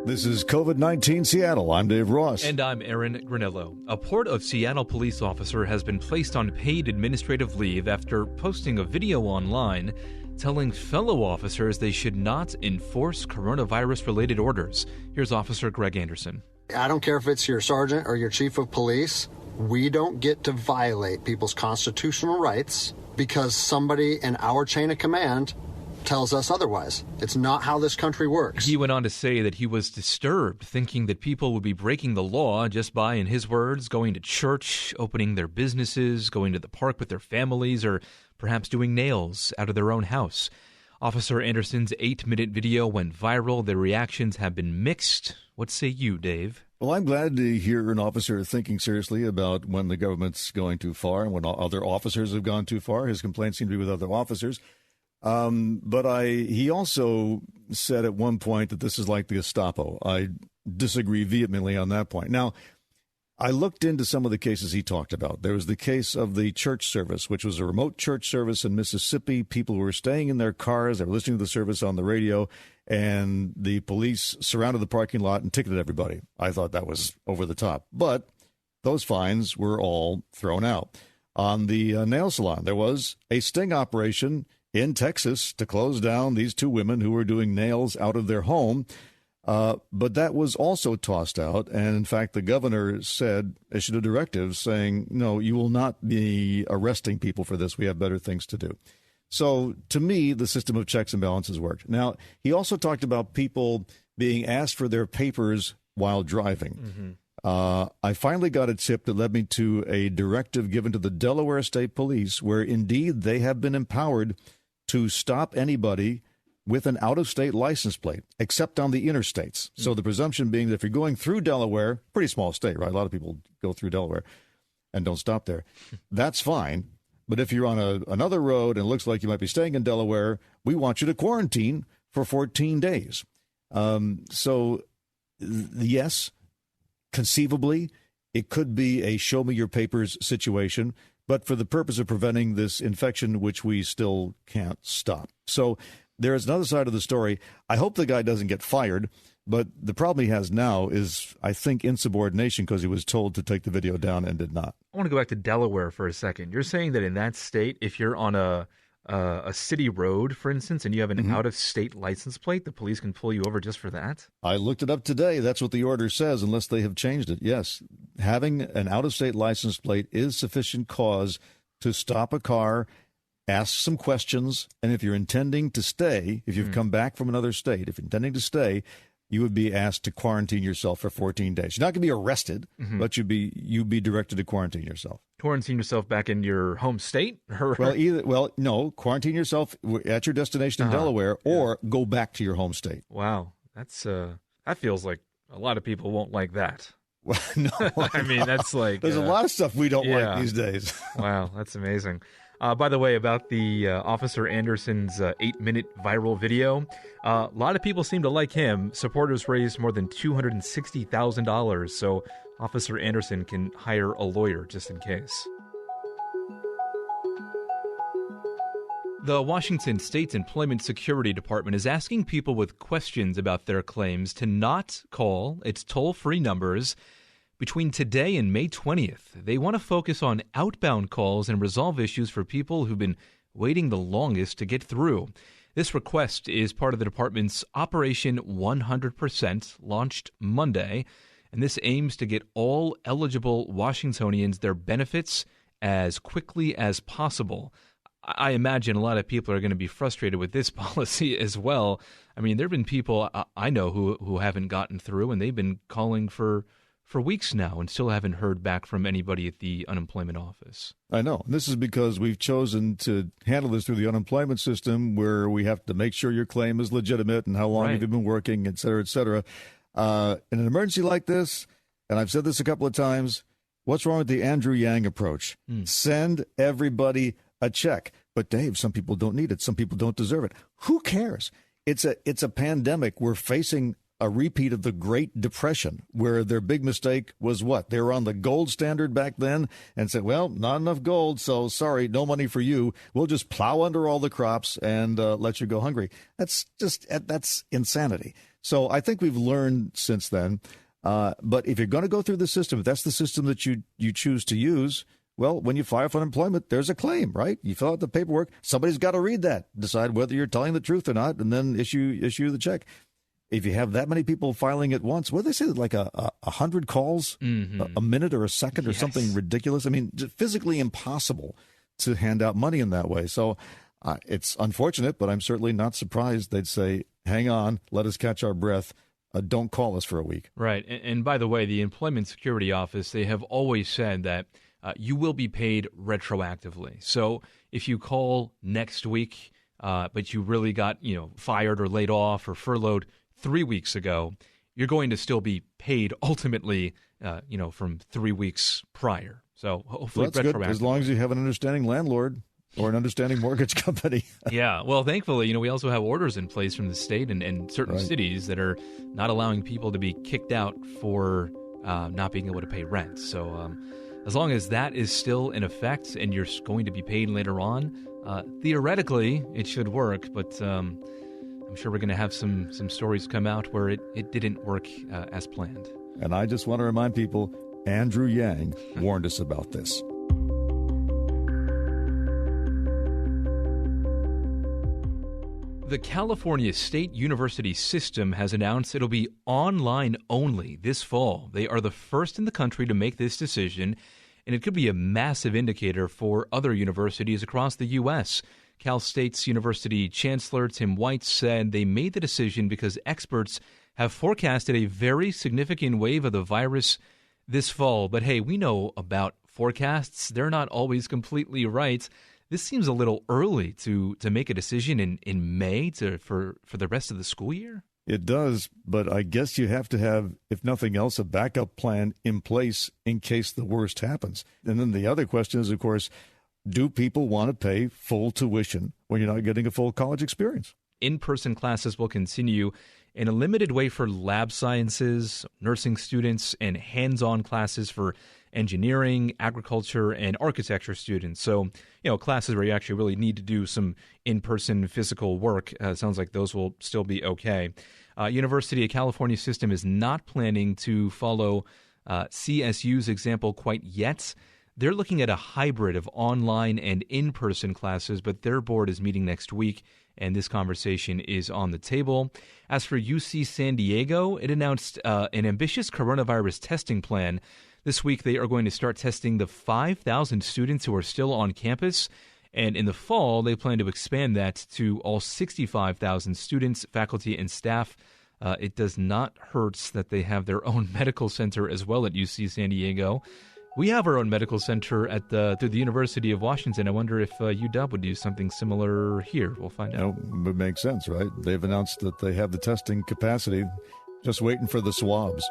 This is COVID-19 Seattle. I'm Dave Ross. And I'm Aaron Granillo. A Port of Seattle police officer has been placed on paid administrative leave after posting a video online telling fellow officers they should not enforce coronavirus-related orders. Here's Officer Greg Anderson. I don't care if it's your sergeant or your chief of police. We don't get to violate people's constitutional rights because somebody in our chain of command tells us otherwise. It's not how this country works. He went on to say that he was disturbed, thinking that people would be breaking the law just by, in his words, going to church, opening their businesses, going to the park with their families, or perhaps doing nails out of their own house. Officer Anderson's 8-minute video went viral. The reactions have been mixed. What say you, Dave? Well, I'm glad to hear an officer thinking seriously about when the government's going too far and when other officers have gone too far. His complaints seem to be with other officers. But he also said at one point that this is like the Gestapo. I disagree vehemently on that point. Now, I looked into some of the cases he talked about. There was the case of the church service, which was a remote church service in Mississippi. People were staying in their cars. They were listening to the service on the radio, and the police surrounded the parking lot and ticketed everybody. I thought that was over the top. But those fines were all thrown out. On the nail salon, there was a sting operation in Texas to close down these two women who were doing nails out of their home. But that was also tossed out. And in fact, the governor issued a directive saying, no, you will not be arresting people for this. We have better things to do. So to me, the system of checks and balances worked. Now, he also talked about people being asked for their papers while driving. Mm-hmm. I finally got a tip that led me to a directive given to the Delaware State Police, where indeed they have been empowered to stop anybody with an out-of-state license plate, except on the interstates. So the presumption being that if you're going through Delaware, pretty small state, right? A lot of people go through Delaware and don't stop there. That's fine. But if you're on another road and it looks like you might be staying in Delaware, we want you to quarantine for 14 days. Yes, conceivably, it could be a show-me-your-papers situation, but for the purpose of preventing this infection, which we still can't stop. So there is another side of the story. I hope the guy doesn't get fired, but the problem he has now is, I think, insubordination because he was told to take the video down and did not. I want to go back to Delaware for a second. You're saying that in that state, if you're on a city road, for instance, and you have an out-of-state license plate, the police can pull you over just for that? I looked it up today. That's what the order says, unless they have changed it. Yes, having an out-of-state license plate is sufficient cause to stop a car, ask some questions, and if you're intending to stay, if you've come back from another state, if you're intending to stay, you would be asked to quarantine yourself for 14 days. You're not going to be arrested, but you'd be directed to quarantine yourself. Quarantine yourself back in your home state? No, quarantine yourself at your destination in Delaware, or go back to your home state. Wow, that feels like a lot of people won't like that. Well, no, I mean, that's like... There's a lot of stuff we don't like these days. Wow, that's amazing. By the way, about the Officer Anderson's 8-minute viral video, a lot of people seem to like him. Supporters raised more than $260,000, so Officer Anderson can hire a lawyer just in case. The Washington State Employment Security Department is asking people with questions about their claims to not call its toll-free numbers between today and May 20th. They want to focus on outbound calls and resolve issues for people who've been waiting the longest to get through. This request is part of the department's Operation 100%, launched Monday, and this aims to get all eligible Washingtonians their benefits as quickly as possible. I imagine a lot of people are going to be frustrated with this policy as well. I mean, there have been people I know who haven't gotten through, and they've been calling for weeks now and still haven't heard back from anybody at the unemployment office. I know. This is because we've chosen to handle this through the unemployment system, where we have to make sure your claim is legitimate and how long you've been working, et cetera, et cetera. In an emergency like this, and I've said this a couple of times, what's wrong with the Andrew Yang approach? Send everybody a check. But Dave, some people don't need it. Some people don't deserve it. Who cares? It's a pandemic. We're facing a repeat of the Great Depression, where their big mistake was what? They were on the gold standard back then and said, well, not enough gold, so sorry, no money for you. We'll just plow under all the crops and let you go hungry. That's insanity. So I think we've learned since then. But if you're going to go through the system, if that's the system that you choose to use, well, when you file for unemployment, there's a claim, right? You fill out the paperwork. Somebody's got to read that, decide whether you're telling the truth or not, and then issue the check. If you have that many people filing at once, what do they say, like 100 calls a minute or a second or something ridiculous? I mean, physically impossible to hand out money in that way. So it's unfortunate, but I'm certainly not surprised they'd say, hang on, let us catch our breath. Don't call us for a week. Right. And by the way, the Employment Security Office, they have always said that you will be paid retroactively. So if you call next week, but you really got, fired or laid off or furloughed 3 weeks ago, you're going to still be paid ultimately, from 3 weeks prior. So hopefully that's good, as long as you have an understanding landlord or an understanding mortgage company. Yeah. Well, thankfully, we also have orders in place from the state and certain cities that are not allowing people to be kicked out for not being able to pay rent. So as long as that is still in effect and you're going to be paid later on, theoretically, it should work. But I'm sure we're going to have some stories come out where it didn't work as planned. And I just want to remind people, Andrew Yang warned us about this. The California State University system has announced it'll be online only this fall. They are the first in the country to make this decision, and it could be a massive indicator for other universities across the U.S. Cal State's University Chancellor Tim White said they made the decision because experts have forecasted a very significant wave of the virus this fall. But hey, we know about forecasts. They're not always completely right. This seems a little early to make a decision in May for the rest of the school year. It does, but I guess you have to have, if nothing else, a backup plan in place in case the worst happens. And then the other question is, of course, do people want to pay full tuition when you're not getting a full college experience? In-person classes will continue in a limited way for lab sciences, nursing students, and hands-on classes for engineering, agriculture, and architecture students. So, classes where you actually really need to do some in-person physical work, sounds like those will still be okay. University of California system is not planning to follow CSU's example quite yet. They're looking at a hybrid of online and in-person classes, but their board is meeting next week, and this conversation is on the table. As for UC San Diego, it announced an ambitious coronavirus testing plan. This week, they are going to start testing the 5,000 students who are still on campus. And in the fall, they plan to expand that to all 65,000 students, faculty, and staff. It does not hurt that they have their own medical center as well at UC San Diego. We have our own medical center through the University of Washington. I wonder if UW would do something similar here. We'll find out. It makes sense, right? They've announced that they have the testing capacity, just waiting for the swabs.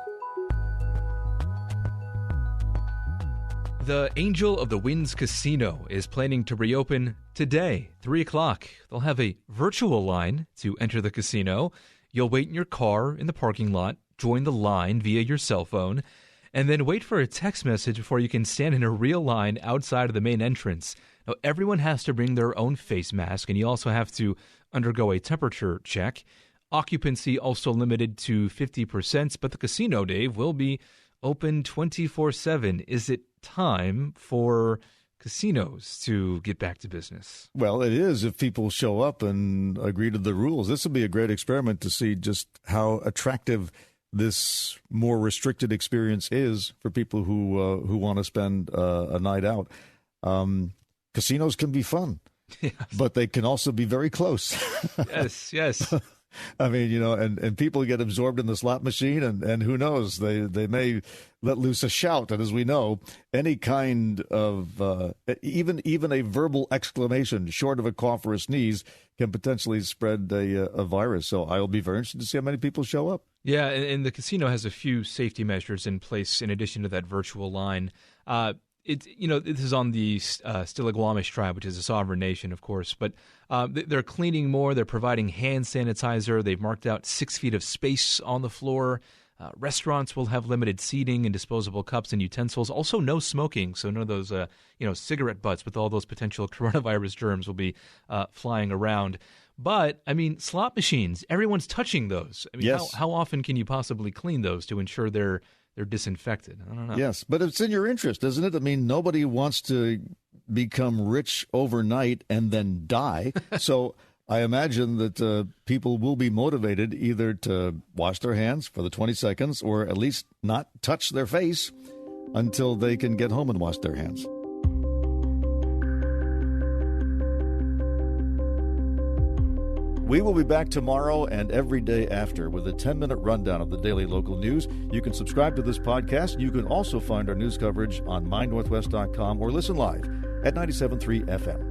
The Angel of the Winds Casino is planning to reopen today, 3 o'clock. They'll have a virtual line to enter the casino. You'll wait in your car in the parking lot, join the line via your cell phone, and then wait for a text message before you can stand in a real line outside of the main entrance. Now, everyone has to bring their own face mask, and you also have to undergo a temperature check. Occupancy also limited to 50%, but the casino, Dave, will be open 24/7. Is it time for casinos to get back to business? Well, it is if people show up and agree to the rules. This will be a great experiment to see just how attractive this more restricted experience is for people who want to spend a night out. Casinos can be fun, yes, but they can also be very close. Yes. I mean, and people get absorbed in the slot machine, and who knows, they may let loose a shout. And as we know, any kind of even a verbal exclamation short of a cough or a sneeze can potentially spread a virus. So I'll be very interested to see how many people show up. Yeah, and the casino has a few safety measures in place in addition to that virtual line. This is on the Stillaguamish tribe, which is a sovereign nation, of course. But they're cleaning more. They're providing hand sanitizer. They've marked out 6 feet of space on the floor. Restaurants will have limited seating and disposable cups and utensils. Also, no smoking. So none of those, cigarette butts with all those potential coronavirus germs will be flying around. But, I mean, slot machines, everyone's touching those. I mean, Yes. how often can you possibly clean those to ensure they're disinfected? I don't know. Yes, but it's in your interest, isn't it? I mean, nobody wants to become rich overnight and then die. So I imagine that people will be motivated either to wash their hands for the 20 seconds or at least not touch their face until they can get home and wash their hands. We will be back tomorrow and every day after with a 10-minute rundown of the daily local news. You can subscribe to this podcast. You can also find our news coverage on mynorthwest.com or listen live at 97.3 FM.